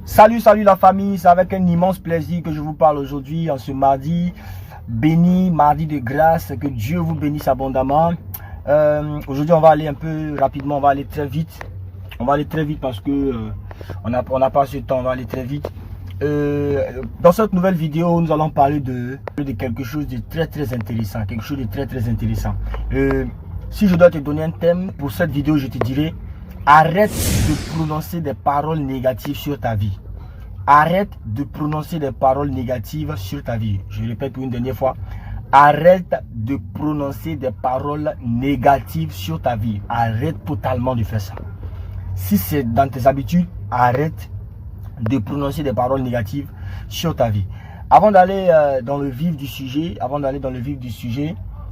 Salut la famille, c'est avec un immense plaisir que je vous parle aujourd'hui en ce mardi béni, mardi de grâce, que Dieu vous bénisse abondamment. Aujourd'hui on va aller un peu rapidement, on va aller très vite. On va aller très vite parce que on n'a pas ce temps, on va aller très vite. Dans cette nouvelle vidéo, nous allons parler de quelque chose de très intéressant, si je dois te donner un thème pour cette vidéo, je te dirais: arrête de prononcer des paroles négatives sur ta vie. Arrête de prononcer des paroles négatives sur ta vie. Je répète pour une dernière fois. Arrête de prononcer des paroles négatives sur ta vie. Arrête totalement de faire ça. Si c'est dans tes habitudes, arrête de prononcer des paroles négatives sur ta vie. Avant d'aller dans le vif du sujet,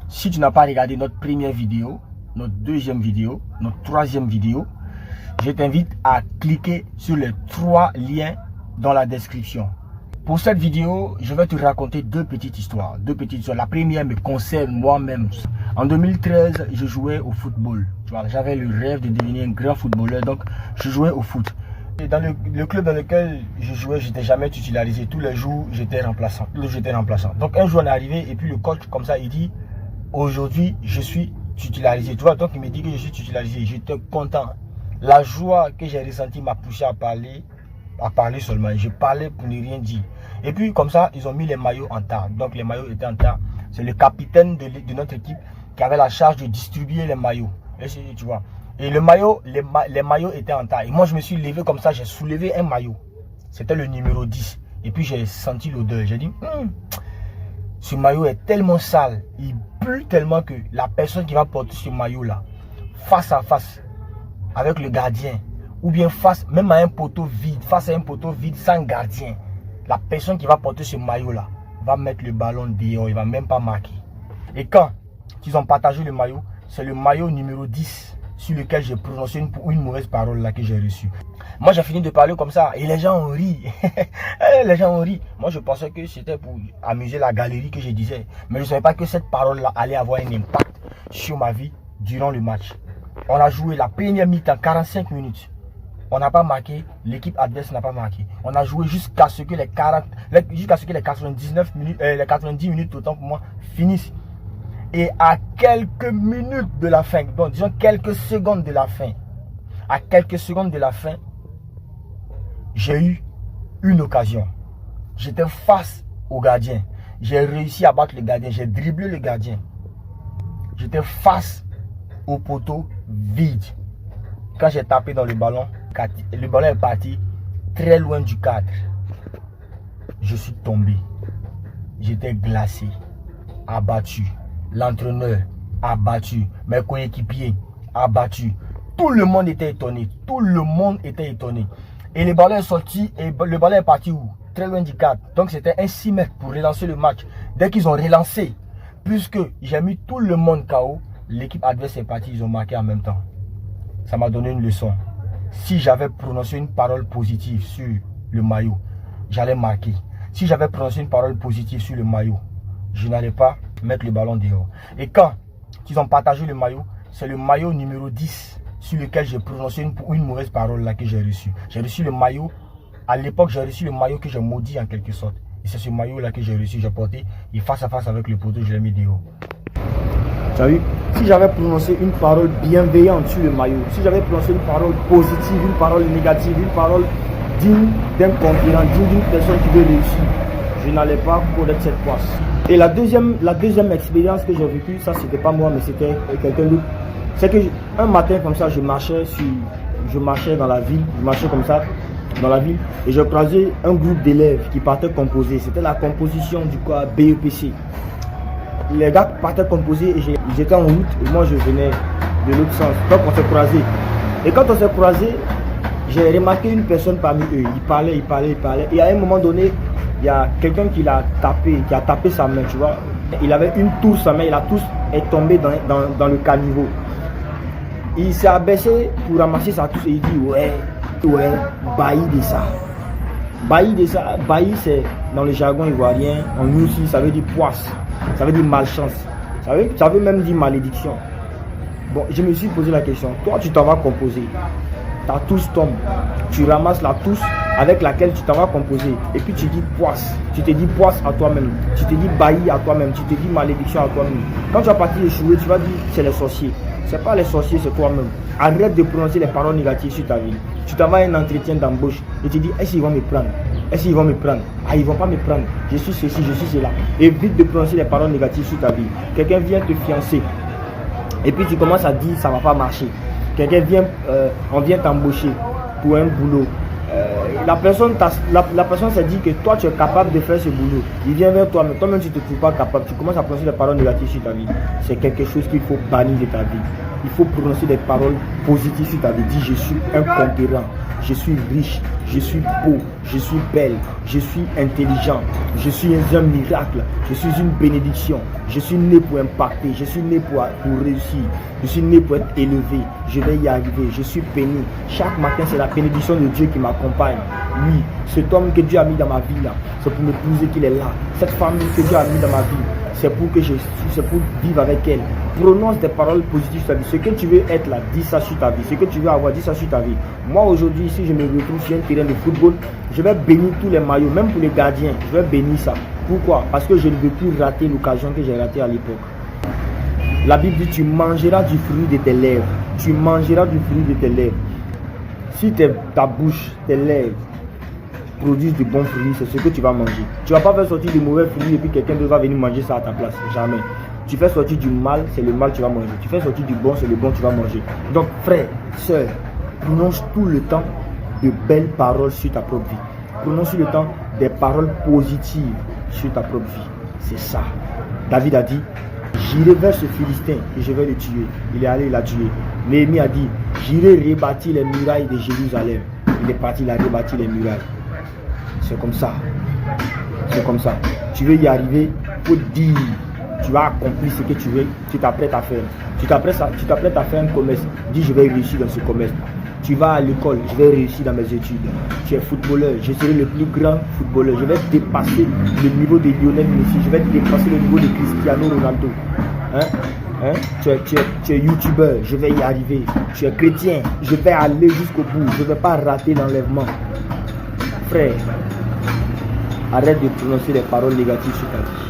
si tu n'as pas regardé notre première vidéo, notre deuxième vidéo, notre troisième vidéo, je t'invite à cliquer sur les 3 liens dans la description. Pour cette vidéo, je vais te raconter deux petites histoires. La première me concerne moi-même. En 2013, je jouais au football. J'avais le rêve de devenir un grand footballeur, donc je jouais au foot. Et dans le club dans lequel je jouais, je n'étais jamais titularisé. Tous les jours, j'étais remplaçant. Donc un jour on est arrivé et puis le coach comme ça, il dit: aujourd'hui, je suis titularisé. Tu vois, donc il me dit que je suis titularisé. J'étais content. La joie que j'ai ressentie m'a poussé à parler seulement. Je parlais pour ne rien dire. Et puis comme ça, ils ont mis les maillots en tas. Donc les maillots étaient en tas. C'est le capitaine de notre équipe qui avait la charge de distribuer les maillots. Et tu vois. Et les maillots étaient en tas. Et moi je me suis levé comme ça, j'ai soulevé un maillot. C'était le numéro 10. Et puis j'ai senti l'odeur. J'ai dit: ce maillot est tellement sale. Il pue tellement que la personne qui va porter ce maillot là, face à face avec le gardien, ou bien face même à un poteau vide, sans gardien, la personne qui va porter ce maillot là va mettre le ballon dehors, il va même pas marquer. Et quand ils ont partagé le maillot, c'est le maillot numéro 10 sur lequel j'ai prononcé une mauvaise parole là que j'ai reçue. Moi j'ai fini de parler comme ça et les gens ont ri. Moi je pensais que c'était pour amuser la galerie que je disais, mais je ne savais pas que cette parole là allait avoir un impact sur ma vie durant le match. On a joué la première mi-temps, 45 minutes. On n'a pas marqué, l'équipe adverse n'a pas marqué. On a joué jusqu'à ce que les 99 minutes, les 90 minutes autant pour moi finissent. Et à quelques minutes de la fin, donc disons quelques secondes de la fin, j'ai eu une occasion. J'étais face au gardien. J'ai réussi à battre le gardien. J'ai dribblé le gardien. J'étais face au poteau vide. Quand j'ai tapé dans le ballon est parti très loin du cadre. Je suis tombé. J'étais glacé, abattu. L'entraîneur abattu. Mes coéquipiers abattus. Tout le monde était étonné. Et le ballon est sorti et le ballon est parti où? Très loin du cadre. Donc c'était un 6 mètres pour relancer le match. Dès qu'ils ont relancé, puisque j'ai mis tout le monde KO, l'équipe adverse est partie, ils ont marqué en même temps. Ça m'a donné une leçon. Si j'avais prononcé une parole positive sur le maillot, j'allais marquer. Si j'avais prononcé une parole positive sur le maillot, je n'allais pas mettre le ballon dehors. Et quand ils ont partagé le maillot, c'est le maillot numéro 10 sur lequel j'ai prononcé une mauvaise parole là que j'ai reçue. J'ai reçu le maillot, à l'époque j'ai reçu le maillot que j'ai maudit en quelque sorte. Et c'est ce maillot là que j'ai reçu, j'ai porté, et face à face avec le poteau, je l'ai mis dehors. Tu as vu? Si j'avais prononcé une parole bienveillante sur le maillot, si j'avais prononcé une parole positive, une parole négative, une parole digne d'un concurrent, digne d'une personne qui veut réussir, je n'allais pas connaître cette place. Et la deuxième expérience que j'ai vécue, ça c'était pas moi mais c'était quelqu'un d'autre. C'est que un matin comme ça, je marchais dans la ville, et je croisais un groupe d'élèves qui partaient composer. C'était la composition du quoi BEPC. Les gars partaient composer et j'étais en route et moi je venais de l'autre sens. Donc on s'est croisés. Et quand on s'est croisés, j'ai remarqué une personne parmi eux. Il parlait. Et à un moment donné, il y a quelqu'un qui a tapé sa main, tu vois. Il avait une tour sa main et la tour est tombée dans le caniveau. Il s'est abaissé pour ramasser sa tour et il dit: ouais, bailli de ça. Bailli c'est dans le jargon ivoirien, en nous aussi ça veut dire poisse, ça veut dire malchance, ça veut même dire malédiction. Bon, je me suis posé la question, toi tu t'en vas composer, ta touche tombe, tu ramasses la touche avec laquelle tu t'en vas composer. Et puis tu dis poisse. Tu te dis poisse à toi-même. Tu te dis bailli à toi-même. Tu te dis malédiction à toi-même. Quand tu vas partir échouer, tu vas dire c'est les sorciers. C'est pas les sorciers, c'est toi-même. Arrête de prononcer les paroles négatives sur ta vie. Tu t'en vas à un entretien d'embauche et tu dis est-ce qu'ils vont me prendre? Est-ce qu'ils vont me prendre? Ah, ils vont pas me prendre. Je suis ceci, je suis cela. Évite de prononcer les paroles négatives sur ta vie. Quelqu'un vient te fiancer et puis tu commences à dire ça va pas marcher. Quelqu'un vient, on vient t'embaucher pour un boulot. La personne s'est dit que toi tu es capable de faire ce boulot. Il vient vers toi, mais toi-même tu ne te trouves pas capable. Tu commences à prononcer des paroles négatives sur ta vie. C'est quelque chose qu'il faut bannir de ta vie. Il faut prononcer des paroles positives sur ta vie. Dis je suis un conquérant, je suis riche, je suis beau, je suis belle, je suis intelligent, je suis un miracle, je suis une bénédiction, je suis né pour impacter, je suis né pour réussir, je suis né pour être élevé, je vais y arriver, je suis béni. Chaque matin c'est la bénédiction de Dieu qui m'accompagne. Oui, cet homme que Dieu a mis dans ma vie là, c'est pour m'épouser qu'il est là. Cette femme que Dieu a mis dans ma vie, c'est pour vivre avec elle. Prononce des paroles positives sur ta vie. Ce que tu veux être là, dis ça sur ta vie. Ce que tu veux avoir, dis ça sur ta vie. Moi aujourd'hui, si je me retrouve sur un terrain de football, je vais bénir tous les maillots, même pour les gardiens. Je vais bénir ça. Pourquoi? Parce que je ne veux plus rater l'occasion que j'ai ratée à l'époque. La Bible dit tu mangeras du fruit de tes lèvres. Tu mangeras du fruit de tes lèvres. Si ta bouche, tes lèvres produisent de bons fruits, c'est ce que tu vas manger. Tu ne vas pas faire sortir de mauvais fruits et puis quelqu'un d'autre va venir manger ça à ta place. Jamais. Tu fais sortir du mal, c'est le mal que tu vas manger. Tu fais sortir du bon, c'est le bon que tu vas manger. Donc frère, soeur, prononce tout le temps de belles paroles sur ta propre vie. Prononce tout le temps des paroles positives sur ta propre vie. C'est ça. David a dit, j'irai vers ce Philistin et je vais le tuer. Il est allé, il l'a tué. Néhémie a dit, j'irai rebâtir les murailles de Jérusalem. Il est parti, il a rebâti les murailles. C'est comme ça. C'est comme ça. Tu veux y arriver, il faut dire. Tu vas accomplir ce que tu veux, tu t'apprêtes à faire. Tu t'apprêtes à faire un commerce. Dis je vais réussir dans ce commerce. Tu vas à l'école, je vais réussir dans mes études. Tu es footballeur, je serai le plus grand footballeur. Je vais dépasser le niveau de Lionel Messi. Je vais dépasser le niveau de Cristiano Ronaldo. Tu es youtubeur, je vais y arriver. Tu es chrétien, je vais aller jusqu'au bout. Je ne vais pas rater l'enlèvement. Frère, arrête de prononcer des paroles négatives sur ta vie.